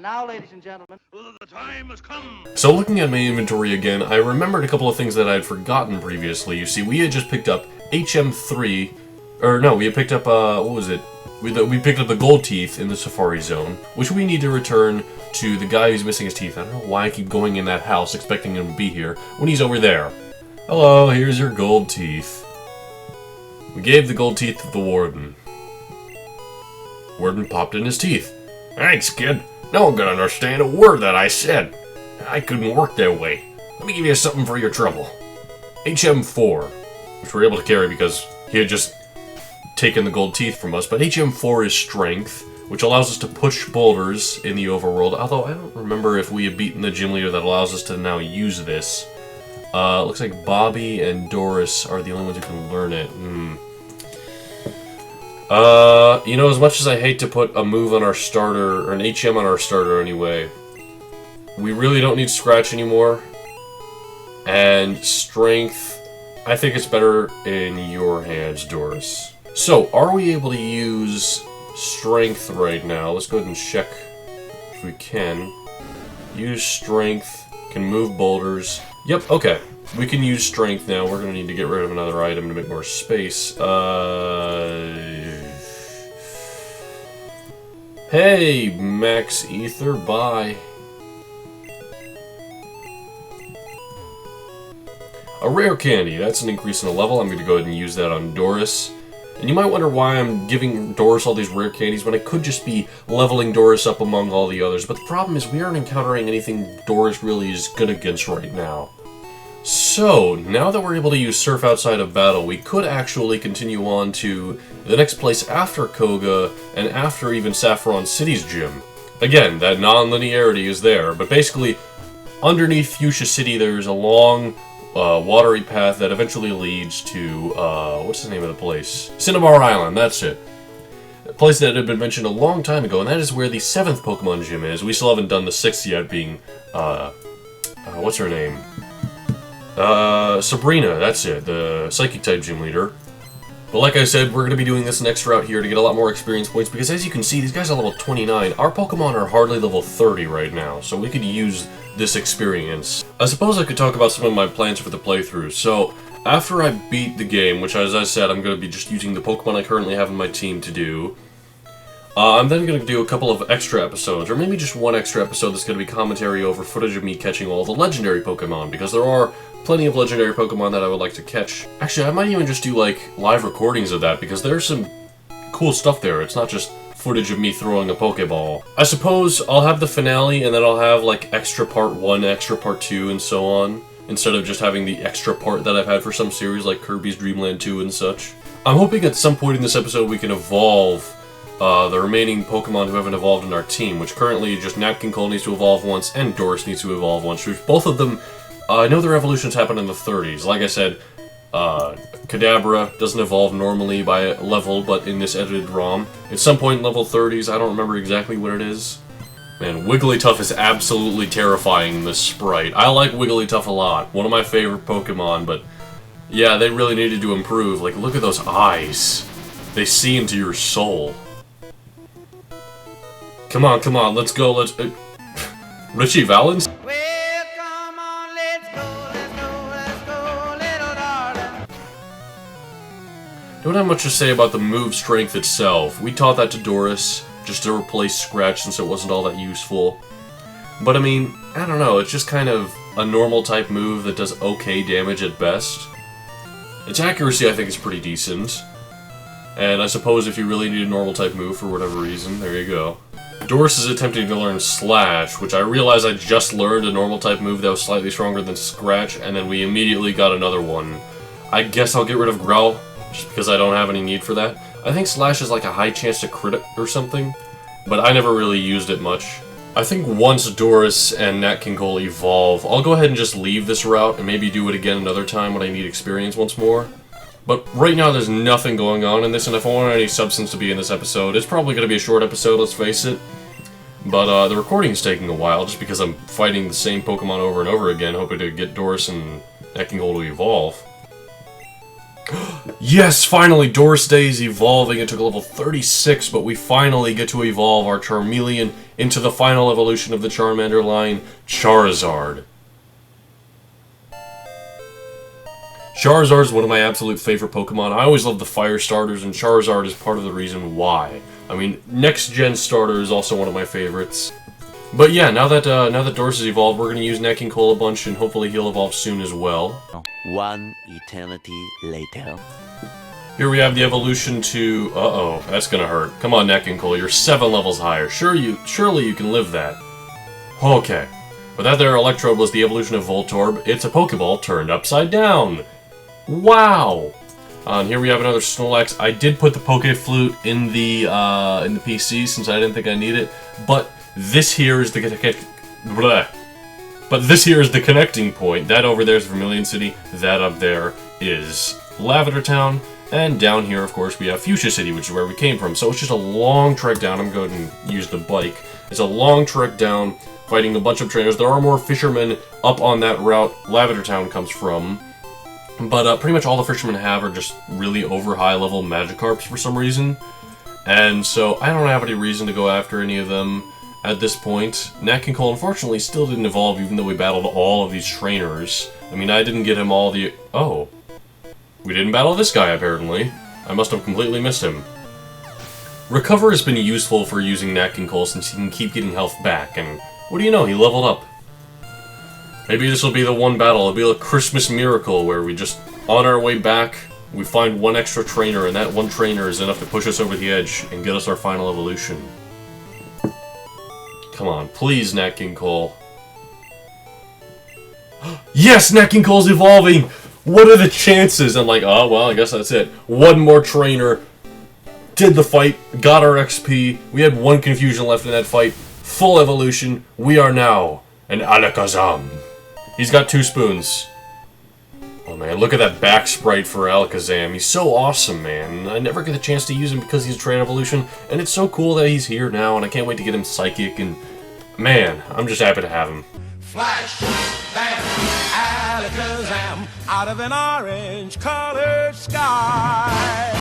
And now, ladies and gentlemen, the time has come. So looking at my inventory again, I remembered a couple of things that I had forgotten previously. You see, we had just picked up HM3, or no, we had picked up, what was it? We picked up the gold teeth in the Safari Zone, which we need to return to the guy who's missing his teeth. I don't know why I keep going in that house expecting him to be here when he's over there. Hello, here's your gold teeth. We gave the gold teeth to the warden. Warden popped in his teeth. Thanks, kid. No one could understand a word that I said. I couldn't work that way. Let me give you something for your trouble. HM4, which we're able to carry because he had just taken the gold teeth from us, but HM4 is strength, which allows us to push boulders in the overworld, although I don't remember if we have beaten the gym leader that allows us to now use this. Looks like Bobby and Doris are the only ones who can learn it. You know, as much as I hate to put a move on our starter, or an HM on our starter anyway, we really don't need Scratch anymore. And Strength, I think it's better in your hands, Doris. So, are we able to use Strength right now? Let's go ahead and check if we can. Use Strength, can move boulders. Yep, okay. We can use Strength now. We're going to need to get rid of another item to make more space. Hey, Max Ether, bye. A rare candy. That's an increase in a level. I'm going to go ahead and use that on Doris. And you might wonder why I'm giving Doris all these rare candies when I could just be leveling Doris up among all the others. But the problem is we aren't encountering anything Doris really is good against right now. So, now that we're able to use Surf outside of battle, we could actually continue on to the next place after Koga and after even Saffron City's gym. Again, that non-linearity is there, but basically, underneath Fuchsia City there's a long, watery path that eventually leads to, what's the name of the place? Cinnabar Island, that's it. A place that had been mentioned a long time ago, and that is where the 7th Pokemon gym is. We still haven't done the 6th yet, being, what's her name? Sabrina, that's it, the Psychic-type gym leader. But like I said, we're going to be doing this next route here to get a lot more experience points, because as you can see, these guys are level 29. Our Pokemon are hardly level 30 right now, so we could use this experience. I suppose I could talk about some of my plans for the playthrough. So, after I beat the game, which as I said, I'm going to be just using the Pokemon I currently have in my team to do, I'm then going to do a couple of extra episodes, or maybe just one extra episode that's going to be commentary over footage of me catching all the legendary Pokemon, because there are plenty of legendary Pokemon that I would like to catch. Actually, I might even just do, like, live recordings of that, because there's some cool stuff there. It's not just footage of me throwing a Pokeball. I suppose I'll have the finale, and then I'll have, like, extra part 1, extra part 2, and so on, instead of just having the extra part that I've had for some series, like Kirby's Dream Land 2 and such. I'm hoping at some point in this episode we can evolve the remaining Pokemon who haven't evolved in our team, which currently just Nat King Cole needs to evolve once, and Doris needs to evolve once, which both of them, I know their evolutions happen in the 30s. Like I said, Kadabra doesn't evolve normally by level, but in this edited ROM. At some point in level 30s, I don't remember exactly what it is. Man, Wigglytuff is absolutely terrifying in this sprite. I like Wigglytuff a lot. One of my favorite Pokemon, but yeah, they really needed to improve. Like, look at those eyes. They see into your soul. Come on, let's go, let's... Richie Valens? well, come on, let's go, little darling. Don't have much to say about the move strength itself. We taught that to Doris, just to replace Scratch since it wasn't all that useful. But I mean, I don't know, it's just kind of a normal type move that does okay damage at best. Its accuracy I think is pretty decent. And I suppose if you really need a normal type move for whatever reason, there you go. Doris is attempting to learn Slash, which I realized I just learned a normal type move that was slightly stronger than Scratch, and then we immediately got another one. I guess I'll get rid of Growl, just because I don't have any need for that. I think Slash is like a high chance to crit or something, but I never really used it much. I think once Doris and Nat King Cole evolve, I'll go ahead and just leave this route and maybe do it again another time when I need experience once more. But right now there's nothing going on in this, and if I want any substance to be in this episode, it's probably going to be a short episode, let's face it. But the recording's taking a while, just because I'm fighting the same Pokemon over and over again, hoping to get Doris and Nat King Cole to evolve. Yes, finally, Doris Day is evolving. It took level 36, but we finally get to evolve our Charmeleon into the final evolution of the Charmander line, Charizard. Charizard is one of my absolute favorite Pokemon. I always love the fire starters, and Charizard is part of the reason why. I mean, next-gen starter is also one of my favorites. But yeah, now that Doris is evolved, we're going to use Nat King Cole a bunch, and hopefully he'll evolve soon as well. One eternity later. Here we have the evolution to... Uh-oh, that's gonna hurt. Come on, Nat King Cole, you're 7 levels higher. Surely you can live that. Okay. But that there Electrode was the evolution of Voltorb. It's a Pokeball turned upside down. Wow! And here we have another Snorlax. I did put the Poke Flute in the PC since I didn't think I need it, but this here is the connecting point. That over there is Vermilion City. That up there is Lavender Town. And down here, of course, we have Fuchsia City, which is where we came from. So it's just a long trek down. I'm going to use the bike. It's a long trek down, fighting a bunch of trainers. There are more fishermen up on that route Lavender Town comes from. But pretty much all the fishermen have are just really over high level Magikarps for some reason. And so I don't have any reason to go after any of them at this point. Nat King Cole, unfortunately, still didn't evolve even though we battled all of these trainers. I mean, I didn't get him all the... Oh. We didn't battle this guy, apparently. I must have completely missed him. Recover has been useful for using Nat King Cole since he can keep getting health back, and what do you know, he leveled up. Maybe this will be the one battle, it'll be a Christmas miracle where we just, on our way back, we find one extra trainer, and that one trainer is enough to push us over the edge and get us our final evolution. Come on, please, Nat King Cole. Yes, Nat King Cole's evolving! What are the chances? I'm like, oh, well, I guess that's it. One more trainer. Did the fight. Got our XP. We had one confusion left in that fight. Full evolution. We are now an Alakazam. He's got 2 spoons. Oh, man, look at that back sprite for Alakazam. He's so awesome, man. I never get the chance to use him because he's a train evolution. And it's so cool that he's here now, and I can't wait to get him Psychic. And, man, I'm just happy to have him. Flash, bam, Alakazam, out of an orange-colored sky.